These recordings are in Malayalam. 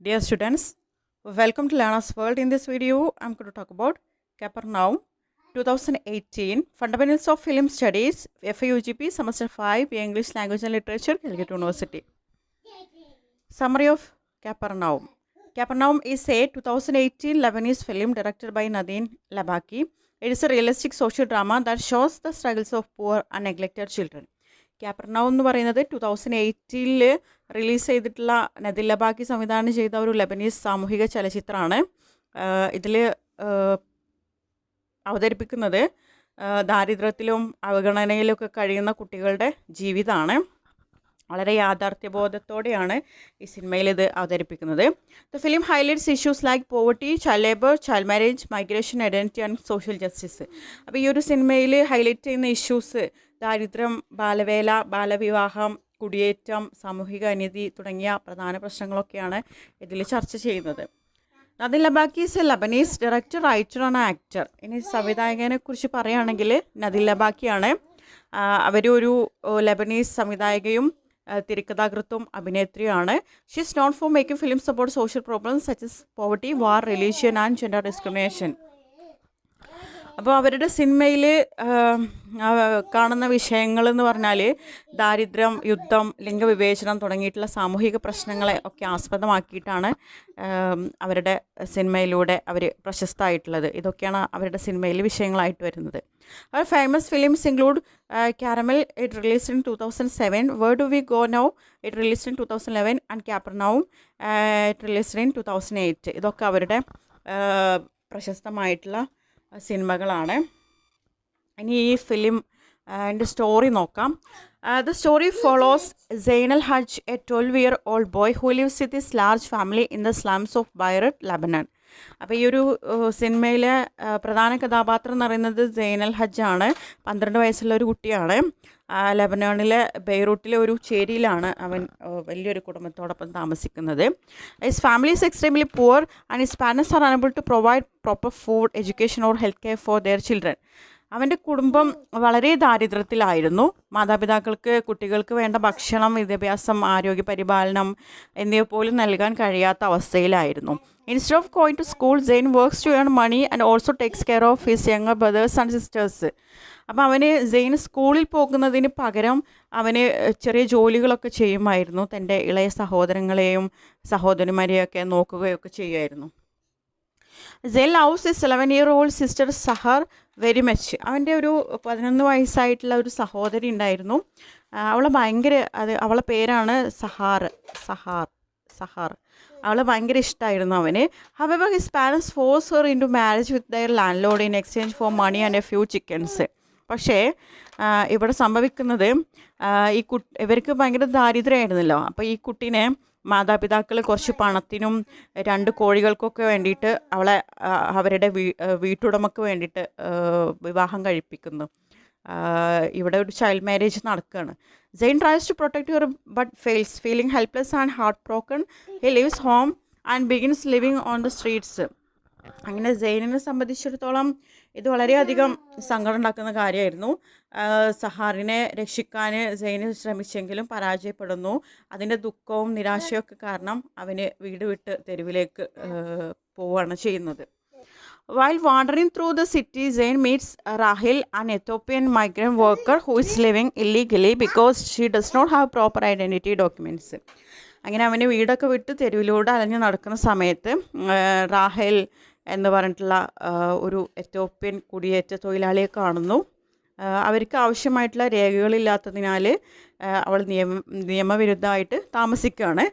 Dear students, welcome to Learner's World. In this video, I'm going to talk about Capernaum 2018 Fundamentals of Film Studies, FAUGP Semester 5, English Language and Literature, Calicut University. Summary of Capernaum. Capernaum is a 2018 Lebanese film directed by Nadine Labaki. It is a realistic social drama that shows the struggles of poor and neglected children. ക്യാപ്പർനൗം എന്ന് പറയുന്നത് 2018 റിലീസ് ചെയ്തിട്ടുള്ള നദീം ലബാക്കി സംവിധാനം ചെയ്ത ഒരു ലെബനീസ് സാമൂഹിക ചലച്ചിത്രമാണ്. ഇതിൽ അവതരിപ്പിക്കുന്നത് ദാരിദ്ര്യത്തിലും അവഗണനയിലൊക്കെ കഴിയുന്ന കുട്ടികളുടെ ജീവിതമാണ്. വളരെ യാഥാർത്ഥ്യബോധത്തോടെയാണ് ഈ സിനിമയിൽ ഇത് അവതരിപ്പിക്കുന്നത്. The film highlights issues like poverty, child labour, child marriage, migration, identity and social justice. അപ്പോൾ ഈ ഒരു സിനിമയിൽ ഹൈലൈറ്റ് ചെയ്യുന്ന ഇഷ്യൂസ് ദാരിദ്ര്യം, ബാലവേല, ബാലവിവാഹം, കുടിയേറ്റം, സാമൂഹിക അനീതി തുടങ്ങിയ പ്രധാന പ്രശ്നങ്ങളൊക്കെയാണ് ഇതിൽ ചർച്ച ചെയ്യുന്നത്. Nadine Labaki is a Lebanese director, writer and actor. ഇനി സംവിധായകനെ കുറിച്ച് പറയുകയാണെങ്കിൽ നദീം ലബാക്കിയാണ്. അവരൊരു ലബനീസ് സംവിധായകയും തിരക്കഥാകൃത്തും അഭിനേത്രിയാണ്. She is known for making films about social problems such as poverty, war, religion and gender discrimination. അപ്പോൾ അവരുടെ സിനിമയിൽ കാണുന്ന വിഷയങ്ങൾ എന്ന് പറഞ്ഞാൽ ദാരിദ്ര്യം, യുദ്ധം, ലിംഗവിവേചനം തുടങ്ങിയിട്ടുള്ള സാമൂഹിക പ്രശ്നങ്ങളെ ഒക്കെ ആസ്പദമാക്കിയിട്ടാണ് അവരുടെ സിനിമയിലൂടെ അവർ പ്രശസ്തമായിട്ടുള്ളത്. ഇതൊക്കെയാണ് അവരുടെ സിനിമയിൽ വിഷയങ്ങളായിട്ട് വരുന്നത്. അവർ famous films include Caramel, it released in 2007, where do we go now, it released in 2011, and Capernaum, it released in 2008. ഇതൊക്കെ അവരുടെ പ്രശസ്തമായിട്ടുള്ള സിനിമകളാണ്. ഇനി ഈ ഫിലിം എൻ്റെ സ്റ്റോറി നോക്കാം. The story follows Zainal Haj, A 12-year-old boy who lives with his large family in the slums of ബൈററ്റ്, Lebanon. അപ്പോൾ ഈ ഒരു സിനിമയിലെ പ്രധാന കഥാപാത്രം എന്ന് പറയുന്നത് സൈനൽ ഹജ്ജാണ്. 12 വയസ്സുള്ള ഒരു കുട്ടിയാണ്. ലെബനോണിലെ ബെയ്റൂട്ടിലെ ഒരു ചേരിയിലാണ് അവൻ വലിയൊരു കുടുംബത്തോടൊപ്പം താമസിക്കുന്നത്. His family is extremely poor and his parents are unable to provide proper food, education or health care for their children. അവൻ്റെ കുടുംബം വളരെ ദാരിദ്ര്യത്തിലായിരുന്നു. മാതാപിതാക്കൾക്ക് കുട്ടികൾക്ക് വേണ്ട ഭക്ഷണം, വിദ്യാഭ്യാസം, ആരോഗ്യ പരിപാലനം എന്നിവ പോലും നൽകാൻ കഴിയാത്ത അവസ്ഥയിലായിരുന്നു. Instead of going to school, Zain works to earn money and also takes care of his younger brothers and sisters. അപ്പോൾ അവന് സെയിൻ സ്കൂളിൽ പോകുന്നതിന് പകരം അവന് ചെറിയ ജോലികളൊക്കെ ചെയ്യുമായിരുന്നു. തൻ്റെ ഇളയ സഹോദരങ്ങളെയും സഹോദരിമാരെയൊക്കെ നോക്കുകയൊക്കെ ചെയ്യുമായിരുന്നു. Zain loves his 11-year-old sister Sahar very much. അവൻ്റെ ഒരു 11 വയസ്സായിട്ടുള്ള ഒരു സഹോദരി ഉണ്ടായിരുന്നു. അവളെ ഭയങ്കര അവളെ പേരാണ് സഹാർ. അവളെ ഭയങ്കര ഇഷ്ടമായിരുന്നു അവന്. However his parents force her into marriage with their landlord in exchange for money and a few chickens. പക്ഷേ ഇവിടെ സംഭവിക്കുന്നത് ഇവർക്ക് ഭയങ്കര ദാരിദ്ര്യമായിരുന്നല്ലോ. അപ്പോൾ ഈ കുട്ടീനെ മാതാപിതാക്കൾ കുറച്ച് പണത്തിനും 2 കോഴികൾക്കൊക്കെ വേണ്ടിയിട്ട് അവളെ അവരുടെ വീട്ടുടമക്ക് വേണ്ടിയിട്ട് വിവാഹം കഴിപ്പിക്കുന്നു. ഇവിടെ ഒരു ചൈൽഡ് മാരേജ് നടക്കുകയാണ്. Zain tries to protect your but fails. Feeling helpless and heart broken, he leaves home and begins living on the streets. അങ്ങനെ സെയിനിനെ സംബന്ധിച്ചിടത്തോളം ഇത് വളരെയധികം സങ്കടം ഉണ്ടാക്കുന്ന കാര്യമായിരുന്നു. സഹാറിനെ രക്ഷിക്കാൻ സെയിന് ശ്രമിച്ചെങ്കിലും പരാജയപ്പെടുന്നു. അതിൻ്റെ ദുഃഖവും നിരാശയൊക്കെ കാരണം അവന് വീട് വിട്ട് തെരുവിലേക്ക് പോവുകയാണ് ചെയ്യുന്നത്. While wandering through the city, Zain meets Rahil, an Ethiopian migrant worker who is living illegally because she does not have proper identity documents. അങ്ങനെ അവന് വീടൊക്കെ വിട്ട് തെരുവിലൂടെ അലഞ്ഞ് നടക്കുന്ന സമയത്ത് റാഹേൽ എന്ന് പറഞ്ഞിട്ടുള്ള ഒരു എത്യോപ്യൻ കുടിയേറ്റ തൊഴിലാളിയെ കാണുന്നു. അവർക്ക് ആവശ്യമായിട്ടുള്ള രേഖകളില്ലാത്തതിനാൽ അവൾ നിയമവിരുദ്ധമായിട്ട് താമസിക്കുകയാണ്.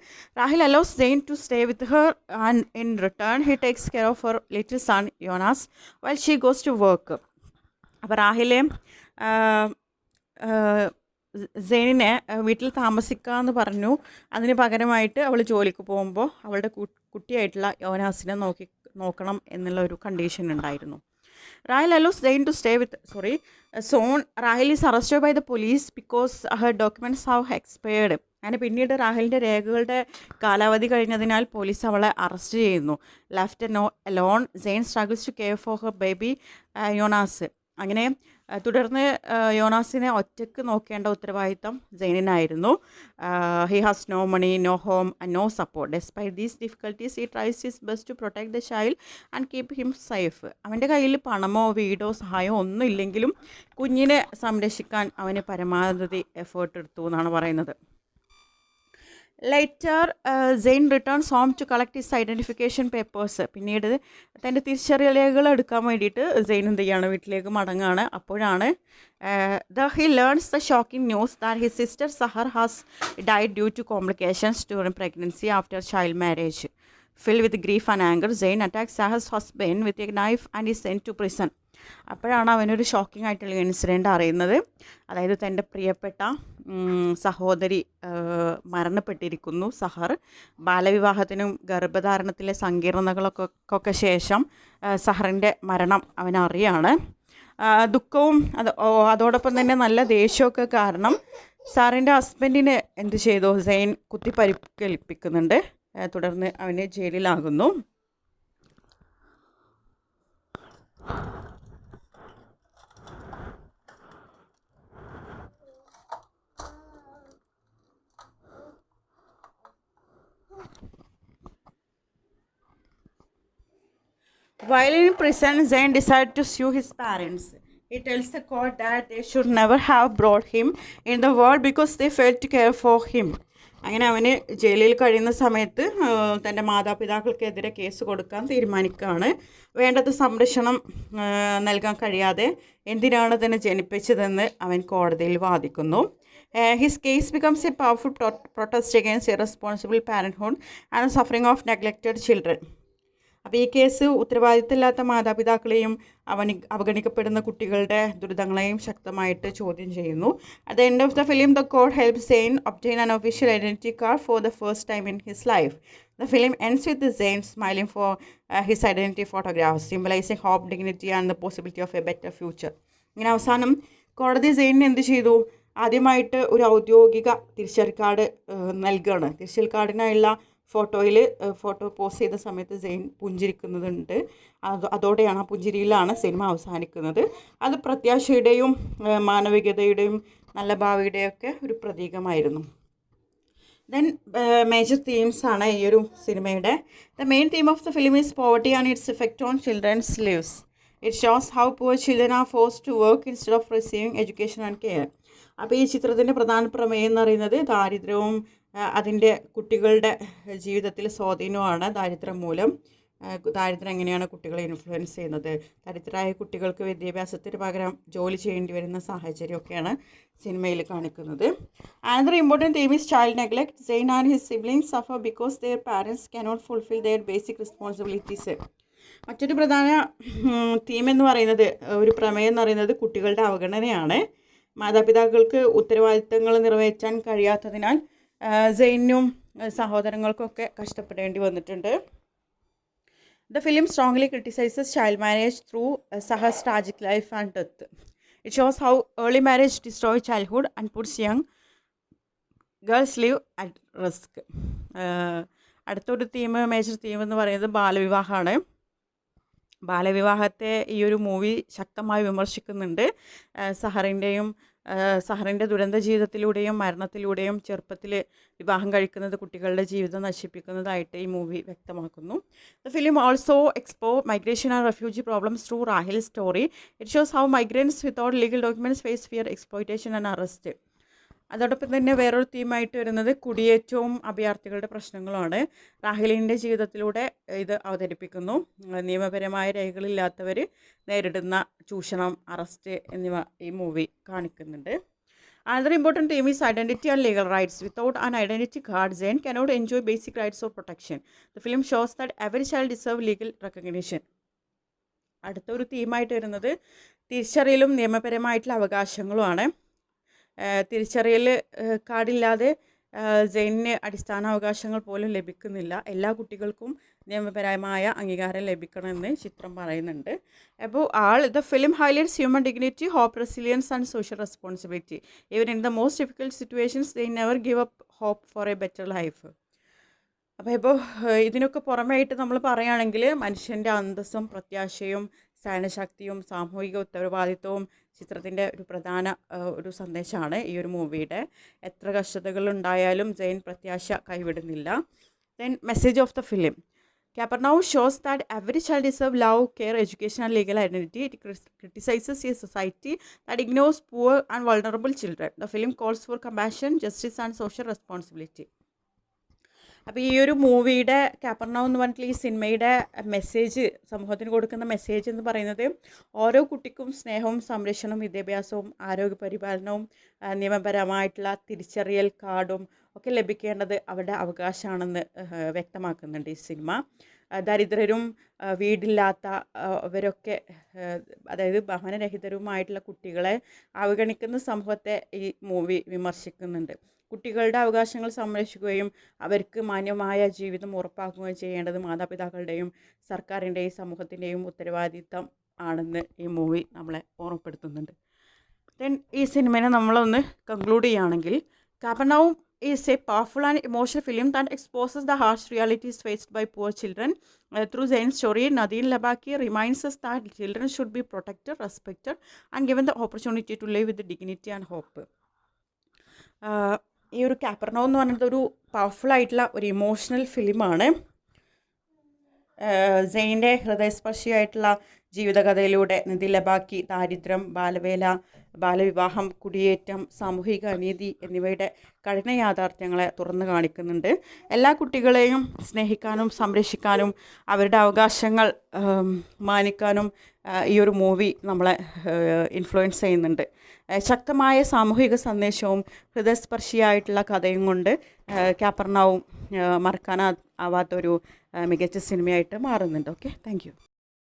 Rahil allows Zain to stay with her and in return he takes care of her little son Yonas while she goes to work. അപ്പോൾ റാഹിലെ സെയിനിനെ വീട്ടിൽ താമസിക്കാമെന്ന് പറഞ്ഞു. അതിന് പകരമായിട്ട് അവൾ ജോലിക്ക് പോകുമ്പോൾ അവളുടെ കുട്ടിയായിട്ടുള്ള യോനാസിനെ നോക്കണം എന്നുള്ള ഒരു കണ്ടീഷൻ ഉണ്ടായിരുന്നു. Rahil allows Zain to stay with Soon. Rahil is arrested by the police because her documents have expired. അങ്ങനെ പിന്നീട് റാഹിലിൻ്റെ രേഖകളുടെ കാലാവധി കഴിഞ്ഞതിനാൽ പോലീസ് അവളെ അറസ്റ്റ് ചെയ്യുന്നു. Left alone, Zain struggles to care for her baby Yonas. അങ്ങനെ തുടർന്ന് യോനാസിനെ ഒറ്റയ്ക്ക് നോക്കേണ്ട ഉത്തരവാദിത്തം സെയിനിനായിരുന്നു. He has no money, no home and no support. Despite these difficulties he tries his best to protect the child and keep him safe. അവൻ്റെ കയ്യിൽ പണമോ വീടോ സഹായമോ ഒന്നും ഇല്ലെങ്കിലും കുഞ്ഞിനെ സംരക്ഷിക്കാൻ അവന് പരമാവധി എഫേർട്ട് എടുത്തു എന്നാണ് പറയുന്നത്. Later Zain returns home to collect his identification papers. പിന്നീട് തൻ്റെ തിരിച്ചറിയൽ രേഖകൾ എടുക്കാൻ വേണ്ടിയിട്ട് സെയിൻ എന്ത് ചെയ്യാണ്, വീട്ടിലേക്ക് മടങ്ങുകയാണ്. അപ്പോഴാണ് he learns the shocking news that his sister Sahar has died due to complications during pregnancy after child marriage. Filled with grief and anger, Zain attacks Sahar's husband with a knife and is sent to prison. അപ്പോഴാണ് അവനൊരു ഷോക്കിംഗ് ആയിട്ടുള്ള ഇൻസിഡൻറ്റ് അറിയുന്നത്. അതായത് തൻ്റെ പ്രിയപ്പെട്ട സഹോദരി മരണപ്പെട്ടിരിക്കുന്നു. സഹർ ബാലവിവാഹത്തിനും ഗർഭധാരണത്തിലെ സങ്കീർണതകൾക്കൊക്കെ ശേഷം സഹറിൻ്റെ മരണം അവനറിയാണ്. ദുഃഖവും അതോടൊപ്പം തന്നെ നല്ല ദേഷ്യമൊക്കെ കാരണം സാറിൻ്റെ ഹസ്ബൻഡിനെ എന്ത് ചെയ്തു, സെയിൻ കുത്തിപ്പരിക്കേൽപ്പിക്കുന്നുണ്ട്. തുടർന്ന് അവന് ജയിലിലാകുന്നു. While in prison, Zain decided to sue his parents. He tells the court that they should never have brought him in the world because they failed to care for him. അങ്ങനെ അവന് ജയിലിൽ കഴിയുന്ന സമയത്ത് തൻ്റെ മാതാപിതാക്കൾക്കെതിരെ കേസ് കൊടുക്കാൻ തീരുമാനിക്കുകയാണ്. വേണ്ടത് സംരക്ഷണം നൽകാൻ കഴിയാതെ എന്തിനാണ് തന്നെ ജനിപ്പിച്ചതെന്ന് അവൻ കോടതിയിൽ വാദിക്കുന്നു. His case becomes a powerful protest against irresponsible parenthood and suffering of neglected children. അപ്പോൾ ഈ കേസ് ഉത്തരവാദിത്തമില്ലാത്ത മാതാപിതാക്കളെയും അവഗണിക്കപ്പെടുന്ന കുട്ടികളുടെ ദുരിതങ്ങളെയും ശക്തമായിട്ട് ചോദ്യം ചെയ്യുന്നു. At the end of the film the court helps Zain obtain an official identity card for the first time in his life. The film ends with Zain smiling for his identity photographs symbolising hope, dignity and the possibility of a better future. ഇങ്ങനെ അവസാനം കോടതി സെയിനിന് എന്ത് ചെയ്തു, ആദ്യമായിട്ട് ഒരു ഔദ്യോഗിക തിരിച്ചറിയൽ കാർഡ് നൽകുകയാണ്. തിരിച്ചറിയൽ കാർഡിനായുള്ള ഫോട്ടോ പോസ്റ്റ് ചെയ്ത സമയത്ത് സെയിൻ പുഞ്ചിരിക്കുന്നതുണ്ട്. അതോടെയാണ്, ആ പുഞ്ചിരിയിലാണ് സിനിമ അവസാനിക്കുന്നത്. അത് പ്രത്യാശയുടെയും മാനവികതയുടെയും നല്ല ഭാവിയുടെയൊക്കെ ഒരു പ്രതീകമായിരുന്നു. ദെൻ മേജർ തീംസ് ആണ് ഈ ഒരു സിനിമയുടെ. The main theme of the film is poverty and its effect on children's lives. It shows how poor children are forced to work instead of receiving education and care. അപ്പോൾ ഈ ചിത്രത്തിൻ്റെ പ്രധാന പ്രമേയം എന്ന് പറയുന്നത് ദാരിദ്ര്യവും അതിൻ്റെ കുട്ടികളുടെ ജീവിതത്തിൽ സ്വാധീനമാണ്. ദാരിദ്ര്യം എങ്ങനെയാണ് കുട്ടികളെ ഇൻഫ്ലുവൻസ് ചെയ്യുന്നത്, ദരിദ്രരായ കുട്ടികൾക്ക് വിദ്യാഭ്യാസത്തിന് പകരം ജോലി ചെയ്യേണ്ടി വരുന്ന സാഹചര്യമൊക്കെയാണ് സിനിമയിൽ കാണിക്കുന്നത്. Another important theme is child neglect. Zain and his siblings suffer because their parents cannot fulfil their basic responsibilities. മറ്റൊരു പ്രധാന തീം എന്ന് പറയുന്നത്, ഒരു പ്രമേയം എന്ന് പറയുന്നത് കുട്ടികളുടെ അവഗണനയാണ്. മാതാപിതാക്കൾക്ക് ഉത്തരവാദിത്തങ്ങൾ നിറവേറ്റാൻ കഴിയാത്തതിനാൽ സെയിനും സഹോദരങ്ങൾക്കൊക്കെ കഷ്ടപ്പെടേണ്ടി വന്നിട്ടുണ്ട്. The film strongly criticizes child marriage through Sahar's tragic life and death. It shows how early marriage destroys childhood and puts young girls' live at risk. അടുത്തൊരു മേജർ തീം എന്ന് പറയുന്നത് ബാലവിവാഹമാണ്. ബാലവിവാഹത്തെ ഈ ഒരു മൂവി ശക്തമായി വിമർശിക്കുന്നുണ്ട്. സഹറിൻ്റെ ദുരന്ത ജീവിതത്തിലൂടെയും മരണത്തിലൂടെയും ചെറുപ്പത്തിൽ വിവാഹം കഴിക്കുന്നത് കുട്ടികളുടെ ജീവിതം നശിപ്പിക്കുന്നതായിട്ട് ഈ മൂവി വ്യക്തമാക്കുന്നു. The film also explore migration and refugee problems through Rahil story. It shows how migrants without legal documents face fear, exploitation and arrest. അതോടൊപ്പം തന്നെ വേറൊരു തീമായിട്ട് വരുന്നത് കുടിയേറ്റവും അഭയാർത്ഥികളുടെ പ്രശ്നങ്ങളുമാണ്. റാഹിലിൻ്റെ ജീവിതത്തിലൂടെ ഇത് അവതരിപ്പിക്കുന്നു. നിയമപരമായ രേഖകളില്ലാത്തവർ നേരിടുന്ന ചൂഷണം, അറസ്റ്റ് എന്നിവ ഈ മൂവി കാണിക്കുന്നുണ്ട്. Another important theme is identity and legal rights. Without an identity card, Zain cannot enjoy basic rights or protection. The film shows that every child deserves legal recognition. അടുത്തൊരു തീമായിട്ട് വരുന്നത് തിരിച്ചറിയലും നിയമപരമായിട്ടുള്ള അവകാശങ്ങളുമാണ്. തിരിച്ചറിയൽ കാർഡില്ലാതെ സെയിനിന് അടിസ്ഥാന അവകാശങ്ങൾ പോലും ലഭിക്കുന്നില്ല. എല്ലാ കുട്ടികൾക്കും നിയമപരമായ അംഗീകാരം ലഭിക്കണമെന്ന് ചിത്രം പറയുന്നുണ്ട്. അപ്പോൾ the film highlights human dignity, hope, resilience and social responsibility. Even in the most difficult situations they never give up hope for a better life. അപ്പോൾ ഇതിനൊക്കെ പുറമെയായിട്ട് നമ്മൾ പറയുകയാണെങ്കിൽ മനുഷ്യൻ്റെ അന്തസ്സും പ്രത്യാശയും സഹനശക്തിയും സാമൂഹിക ഉത്തരവാദിത്വവും ചിത്രത്തിൻ്റെ ഒരു പ്രധാന ഒരു സന്ദേശമാണ് ഈ ഒരു മൂവിയുടെ. എത്ര കഷ്ടതകളുണ്ടായാലും ജെയിൻ പ്രത്യാശ കൈവിടുന്നില്ല. Then message of the film. Capernaum shows that every child deserves love, care, education, and legal identity. It criticizes a society that ignores poor and vulnerable children. The film calls for compassion, justice, and social responsibility. അപ്പോൾ ഈ ഒരു മൂവിയുടെ കാപ്പർനൗം എന്ന് പറഞ്ഞിട്ടുള്ള ഈ സിനിമയുടെ മെസ്സേജ്, സമൂഹത്തിന് കൊടുക്കുന്ന മെസ്സേജ് എന്ന് പറയുന്നത്, ഓരോ കുട്ടിക്കും സ്നേഹവും സംരക്ഷണവും വിദ്യാഭ്യാസവും ആരോഗ്യപരിപാലനവും നിയമപരമായിട്ടുള്ള തിരിച്ചറിയൽ കാർഡും ഒക്കെ ലഭിക്കേണ്ടത് അവരുടെ അവകാശമാണെന്ന് വ്യക്തമാക്കുന്നുണ്ട് ഈ സിനിമ. ദരിദ്രരും വീടില്ലാത്ത അവരൊക്കെ, അതായത് ഭവനരഹിതരുമായിട്ടുള്ള കുട്ടികളെ അവഗണിക്കുന്ന സമൂഹത്തെ ഈ മൂവി വിമർശിക്കുന്നുണ്ട്. കുട്ടികളുടെ അവകാശങ്ങൾ സംരക്ഷിക്കുകയും അവർക്ക് മാന്യമായ ജീവിതം ഉറപ്പാക്കുകയും ചെയ്യേണ്ടത് മാതാപിതാക്കളുടെയും സർക്കാരിൻ്റെയും സമൂഹത്തിൻ്റെയും ഉത്തരവാദിത്തം ആണെന്ന് ഈ മൂവി നമ്മളെ ഓർമ്മപ്പെടുത്തുന്നുണ്ട്. ദെൻ ഈ സിനിമയെ നമ്മളൊന്ന് കൺക്ലൂഡ് ചെയ്യുകയാണെങ്കിൽ, കാപ്പർനൗം is a powerful and emotional film that exposes the harsh realities faced by poor children. Through Zain's story, Nadine Labaki reminds us that children should be protected, respected, and given the opportunity to live with dignity and hope. ഈ ഒരു കാപ്പർനൗം എന്ന് പറയുന്നത് ഒരു പവർഫുൾ ആയിട്ടുള്ള ഒരു ഇമോഷണൽ ഫിലിമാണ്. സെയിൻ്റെ ഹൃദയസ്പർശിയായിട്ടുള്ള ജീവിതകഥയിലൂടെ നദീം ലബാക്കി ദാരിദ്ര്യം, ബാലവേല, ബാലവിവാഹം, കുടിയേറ്റം, സാമൂഹിക അനീതി എന്നിവയുടെ കഠിന യാഥാർത്ഥ്യങ്ങളെ തുറന്നു കാണിക്കുന്നുണ്ട്. എല്ലാ കുട്ടികളെയും സ്നേഹിക്കാനും സംരക്ഷിക്കാനും അവരുടെ അവകാശങ്ങൾ മാനിക്കാനും ഈ ഒരു മൂവി നമ്മളെ ഇൻഫ്ലുവൻസ് ചെയ്യുന്നുണ്ട്. ശക്തമായ സാമൂഹിക സന്ദേശവും ഹൃദയസ്പർശിയായിട്ടുള്ള കഥയും കൊണ്ട് കാപ്പർനൗം മറക്കാനാവാത്തൊരു മികച്ച സിനിമയായിട്ട് മാറുന്നുണ്ട്. Okay, thank you.